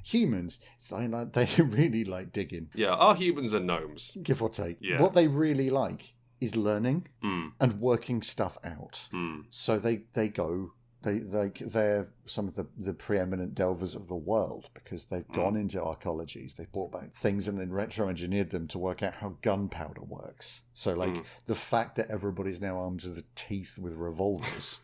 Humans, they really like digging. Yeah, our humans are gnomes. Give or take. Yeah. What they really like is learning and working stuff out. So they're some of the preeminent delvers of the world because they've gone into archaeologies, they've brought back things and then retro-engineered them to work out how gunpowder works. So like the fact that everybody's now armed to the teeth with revolvers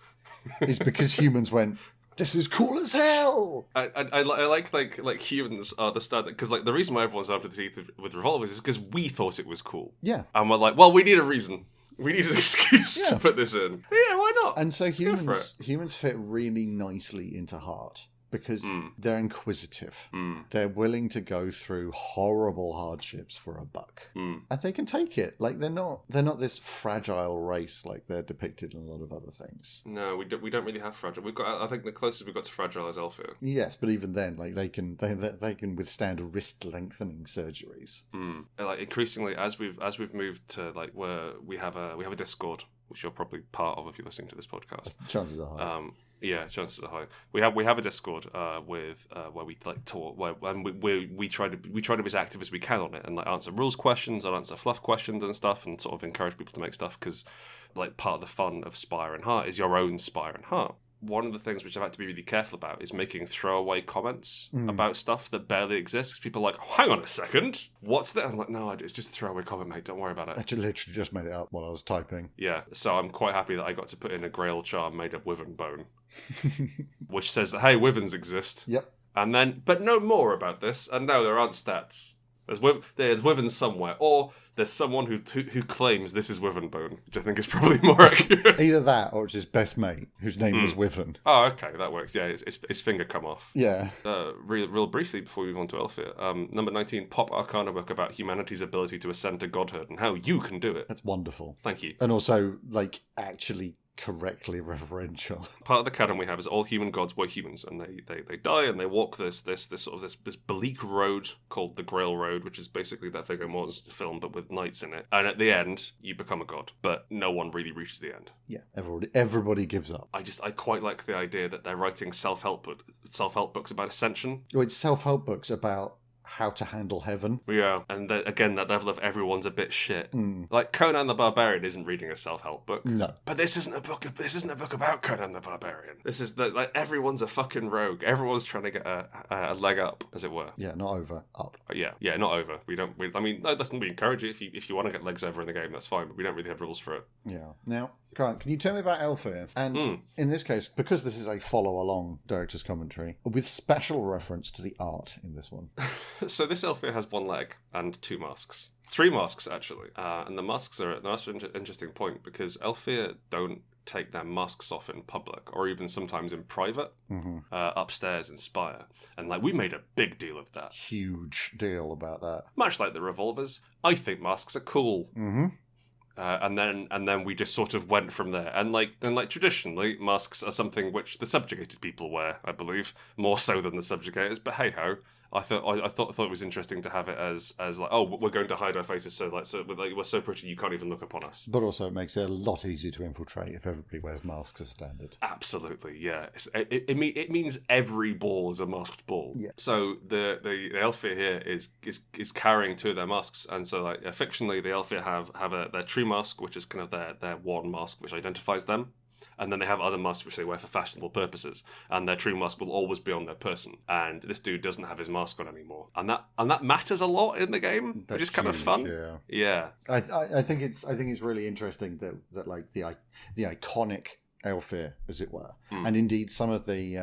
is because humans went, this is cool as hell. I like humans are the standard, because like the reason why everyone's armed to the teeth with revolvers is because we thought it was cool. Yeah. And we're like, well, we need a reason. We need an excuse to put this in. Yeah, why not? And so humans fit really nicely into Heart because they're inquisitive. They're willing to go through horrible hardships for a buck. And they can take it. Like, they're not this fragile race like they're depicted in a lot of other things. No, we don't really have fragile. I think the closest we've got to fragile is Elfir. Yes, but even then, like, they can withstand wrist lengthening surgeries. Like, increasingly as we've moved to like where we have a Discord, which you're probably part of if you're listening to this podcast. Chances are high. Yeah, chances are high. We have a Discord with where we like talk, and we try to be as active as we can on it, and like answer rules questions and answer fluff questions and stuff, and sort of encourage people to make stuff, because like part of the fun of Spire and Heart is your own Spire and Heart. One of the things which I've had to be really careful about is making throwaway comments about stuff that barely exists. People are like, hang on a second, what's that? I'm like, no, it's just a throwaway comment, mate. Don't worry about it. I literally just made it up while I was typing. Yeah, so I'm quite happy that I got to put in a Grail charm made of wyvern bone, which says that, hey, wyverns exist. Yep. And then, but no more about this, and no, there aren't stats. There's wyverns somewhere, or there's someone who claims this is wyvern bone, which I think is probably more accurate. Either that, or it's his best mate, whose name was Wyvern. Oh, okay, that works. Yeah, his finger come off. Yeah. Real briefly before we move on to Elfir, number 19, Pop Arcana book about humanity's ability to ascend to godhood and how you can do it. That's wonderful. Thank you. And also, like, actually correctly reverential. Part of the canon we have is all human gods were humans, and they die and they walk this bleak road called the Grail Road, which is basically that Viggo Mortensen film but with knights in it. And at the end, you become a god, but no one really reaches the end. Yeah, everybody gives up. I quite like the idea that they're writing self-help books about ascension. Well, it's self-help books about how to handle heaven. Yeah, and again, that level of everyone's a bit shit. Like Conan the Barbarian isn't reading a self-help book. No, but this isn't a book about Conan the Barbarian. This is like everyone's a fucking rogue. Everyone's trying to get a leg up, as it were. Yeah, not over, up. Yeah, not over. I mean, no, we encourage it if you want to get legs over in the game. That's fine, but we don't really have rules for it. Yeah. Now, Grant, can you tell me about Elfir? And in this case, because this is a follow-along director's commentary, with special reference to the art in this one. So this Elfir has one leg and 2 masks. 3 masks, actually. And the masks are an interesting point, because Elfir don't take their masks off in public, or even sometimes in private, upstairs in Spire. And like, we made a big deal of that. Huge deal about that. Much like the revolvers, I think masks are cool. And then we just sort of went from there. And like traditionally, masks are something which the subjugated people wear, I believe, more so than the subjugators. But hey ho, I thought it was interesting to have it as like, oh, we're going to hide our faces, so we're so pretty you can't even look upon us. But also it makes it a lot easier to infiltrate if everybody wears masks as standard. Absolutely, yeah. It means every ball is a masked ball. Yeah. So the Aelfir here is carrying two of their masks, and so like fictionally the Aelfir have their true mask, which is kind of their one mask which identifies them. And then they have other masks which they wear for fashionable purposes, and their true mask will always be on their person. And this dude doesn't have his mask on anymore, and that matters a lot in the game, which is kind of fun. Yeah. I think it's really interesting that like the iconic Aelfir, as it were, and indeed some of the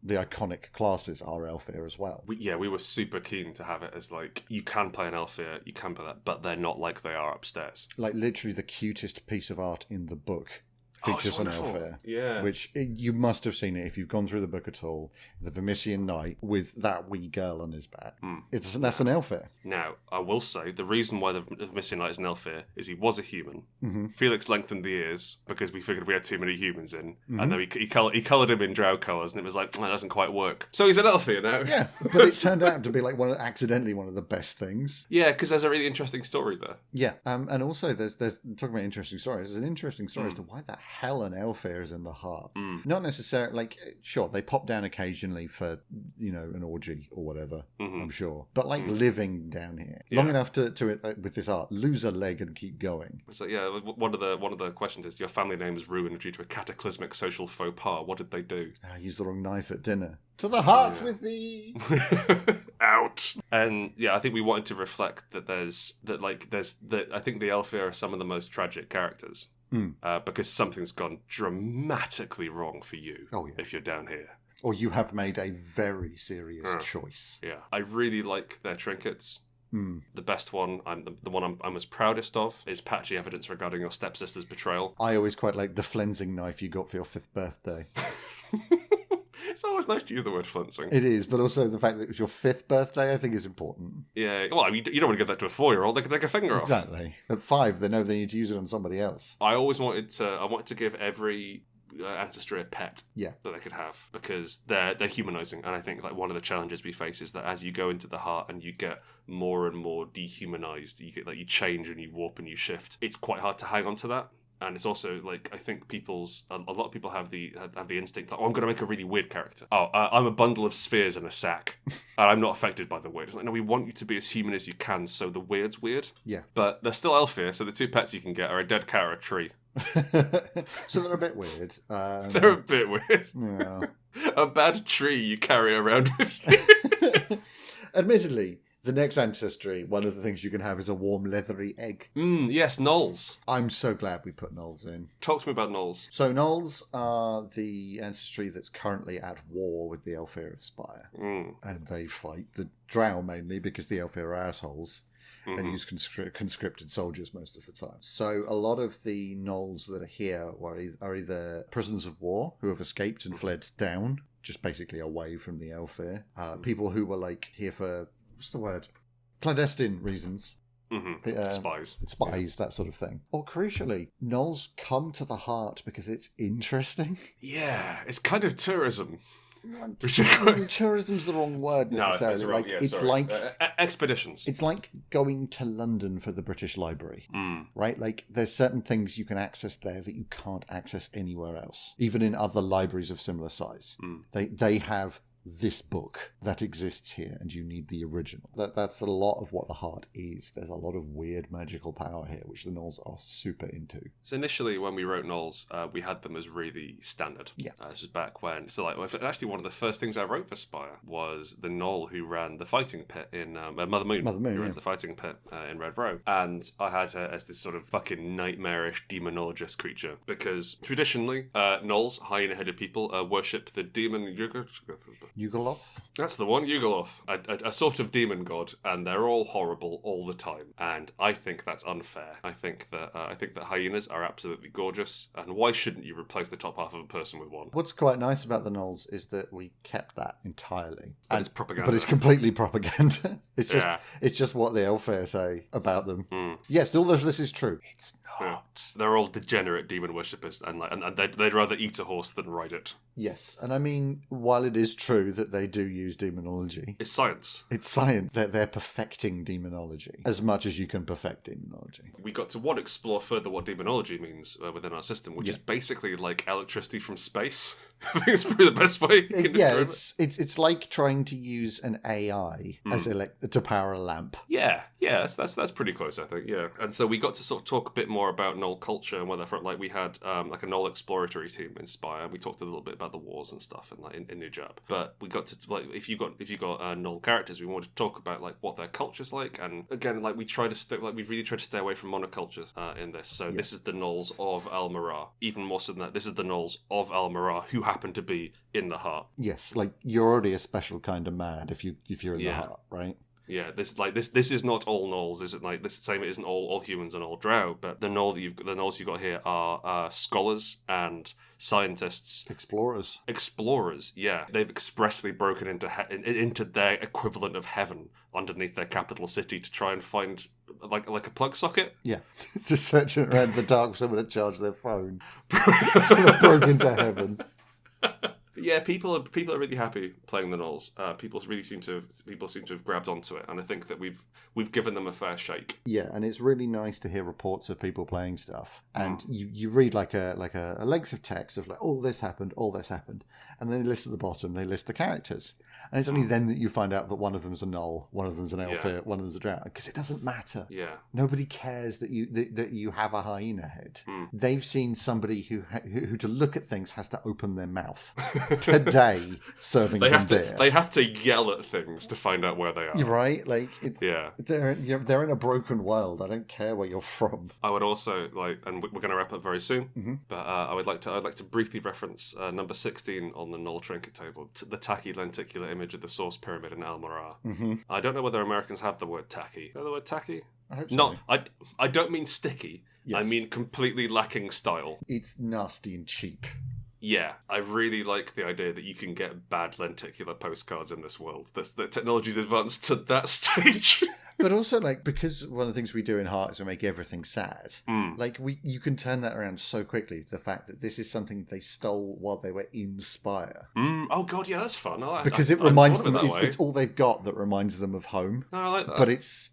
iconic classes are Aelfir as well. We were super keen to have it as like, you can play an Aelfir, you can play that, but they're not like they are upstairs. Like literally the cutest piece of art in the book features an Aelfir, which you must have seen it if you've gone through the book at all. The Vermissian knight with that wee girl on his back. That's an Aelfir. Now, I will say the reason why the Vermissian knight is an Aelfir is he was a human. Felix lengthened the ears because we figured we had too many humans in, and then he coloured him in drow colours, and it was like, that doesn't quite work. So he's an Aelfir now. Yeah, but it turned out to be like accidentally one of the best things. Yeah, because there's a really interesting story there. Yeah, and also there's talking about interesting stories. There's an interesting story as to why the hell an Aelfir is in the heart. Not necessarily, like, sure, they pop down occasionally for, an orgy or whatever, I'm sure. But, like, living down here. Long enough to with this art, lose a leg and keep going. So, yeah, one of the questions is, your family name is ruined due to a cataclysmic social faux pas. What did they do? I used the wrong knife at dinner. To the heart with thee! Out! And, yeah, I think we wanted to reflect that I think the Aelfir are some of the most tragic characters. Because something's gone dramatically wrong for you if you're down here. Or you have made a very serious choice. Yeah. I really like their trinkets. The best one, the one I'm most proudest of, is patchy evidence regarding your stepsister's betrayal. I always quite like the flensing knife you got for your 5th birthday. It's always nice to use the word flensing. It is, but also the fact that it was your 5th birthday, I think, is important. Yeah, well, I mean, you don't want to give that to a 4-year-old. They could take a finger off. Exactly. At 5, they know they need to use it on somebody else. I always wanted to give every ancestry a pet that they could have, because they're humanizing. And I think like one of the challenges we face is that as you go into the heart and you get more and more dehumanized, you get like you change and you warp and you shift. It's quite hard to hang on to that. And it's also like, I think a lot of people have the instinct like, I'm going to make a really weird character. I'm a bundle of spheres in a sack, and I'm not affected by the weird. It's like, no, we want you to be as human as you can, so the weird's weird. Yeah. But they're still Aelfir, so the 2 pets you can get are a dead cat or a tree. So they're a bit weird. They're a bit weird. Yeah. A bad tree you carry around with you. Admittedly, the next ancestry, one of the things you can have is a warm, leathery egg. Yes, gnolls. I'm so glad we put gnolls in. Talk to me about gnolls. So gnolls are the ancestry that's currently at war with the Aelfir of Spire. And they fight the drow mainly because the Aelfir are assholes. And use conscripted soldiers most of the time. So a lot of the gnolls that are here are either prisoners of war who have escaped and fled down, just basically away from the Aelfir. People who were like here for... what's the word? Clandestine reasons. Spies, that sort of thing. Or crucially, gnolls come to the heart because it's interesting. Yeah, it's kind of tourism. Tourism's the wrong word necessarily. Expeditions. It's like going to London for the British Library, right? Like there's certain things you can access there that you can't access anywhere else, even in other libraries of similar size. They have this book that exists here, and you need the original. That's a lot of what the heart is. There's a lot of weird magical power here, which the gnolls are super into. So initially, when we wrote gnolls, we had them as really standard. Yeah. This was back when. So actually, one of the first things I wrote for Spire was the gnoll who ran the fighting pit in Mother Moon. Who runs the fighting pit in Red Row, and I had her as this sort of fucking nightmarish demonologist creature, because traditionally, gnolls, hyena-headed people, worship the demon Yugoloth? That's the one, Yugoloth. A sort of demon god, and they're all horrible all the time. And I think that's unfair. I think that hyenas are absolutely gorgeous, and why shouldn't you replace the top half of a person with one? What's quite nice about the gnolls is that we kept that entirely. But it's propaganda. But it's completely propaganda. It's just what the Elfare say about them. Yes, all of this is true. It's not. Yeah. They're all degenerate demon worshippers, and they'd rather eat a horse than ride it. Yes, and I mean, while it is true that they do use demonology, it's science. It's science. They're perfecting demonology as much as you can perfect demonology. We got to explore further what demonology means within our system, which is basically like electricity from space. I think it's probably the best way you can describe it. It's like trying to use an AI to power a lamp. Yeah, that's pretty close, I think. Yeah, and so we got to sort of talk a bit more about Gnoll culture and where they're from. Like we had like a Gnoll exploratory team in Spire. We talked a little bit about the wars and stuff and like in Nujab. But we got to like if you got Gnoll characters, we wanted to talk about like what their culture's like. And again, like we really try to stay away from monoculture in this. So this is the Gnolls of Al-Mirah. Even more so than that, this is the Gnolls of Al-Mirah who happen to be in the heart. Yes, like you're already a special kind of mad if you're in the heart, right? Yeah, this is not all Gnolls. It isn't all humans and all Drow, but the Gnolls you've got here are scholars and scientists, explorers. Yeah, they've expressly broken into their equivalent of heaven underneath their capital city to try and find like a plug socket. Yeah, just searching around the dark for someone to charge their phone. So they broke into heaven. Yeah, people are really happy playing the Gnolls. People seem to have grabbed onto it, and I think that we've given them a fair shake. Yeah, and it's really nice to hear reports of people playing stuff, and you read like a length of text of like, oh, this happened, and then they list at the bottom, they list the characters, and it's only then that you find out that one of them's a Gnoll, one of them's an Elfir, one of them's a Drow, because it doesn't matter. Yeah, nobody cares that you have a hyena head. They've seen somebody who to look at things has to open their mouth. Today, serving them beer. They have to yell at things to find out where they are. You're right. Like, they're in a broken world. I don't care where you're from. I would also and we're going to wrap up very soon. But I would like to briefly reference number 16 on the Gnoll trinket table, the tacky lenticular image of the source pyramid in Al-Mirah. I don't know whether Americans have the word tacky. Know the word tacky? I hope so. I don't mean sticky. Yes. I mean completely lacking style. It's nasty and cheap. Yeah, I really like the idea that you can get bad lenticular postcards in this world. The technology advanced to that stage. But also, like, because one of the things we do in Heart is we make everything sad. Like, you can turn that around so quickly. The fact that this is something they stole while they were in Spire. Oh god, yeah, that's fun. Because it reminds them. It's all they've got that reminds them of home. No, I like that. But it's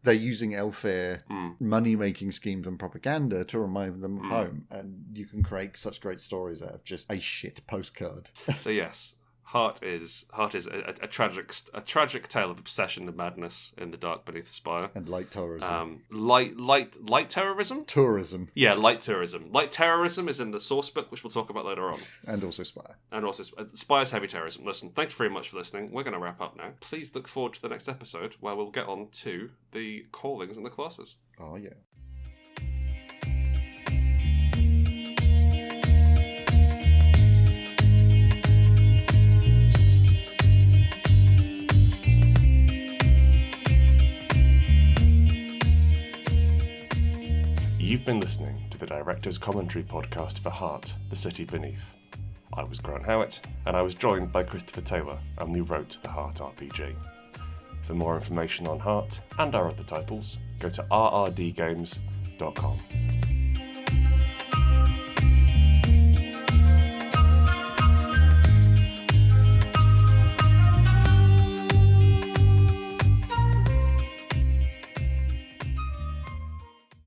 they're using Elfare money making schemes and propaganda to remind them of home, and you can create such great stories out of just a shit postcard. So yes. Heart is a tragic tale of obsession and madness in the dark beneath the spire. And light tourism. Light terrorism? Tourism. Yeah, light tourism. Light terrorism is in the source book, which we'll talk about later on. And also Spire. And also Spire's heavy terrorism. Listen, thank you very much for listening. We're going to wrap up now. Please look forward to the next episode where we'll get on to the callings and the classes. Oh, yeah. You've been listening to the Director's Commentary podcast for Heart, The City Beneath. I was Grant Howitt, and I was joined by Christopher Taylor, and we wrote the Heart RPG. For more information on Heart and our other titles, go to rrdgames.com.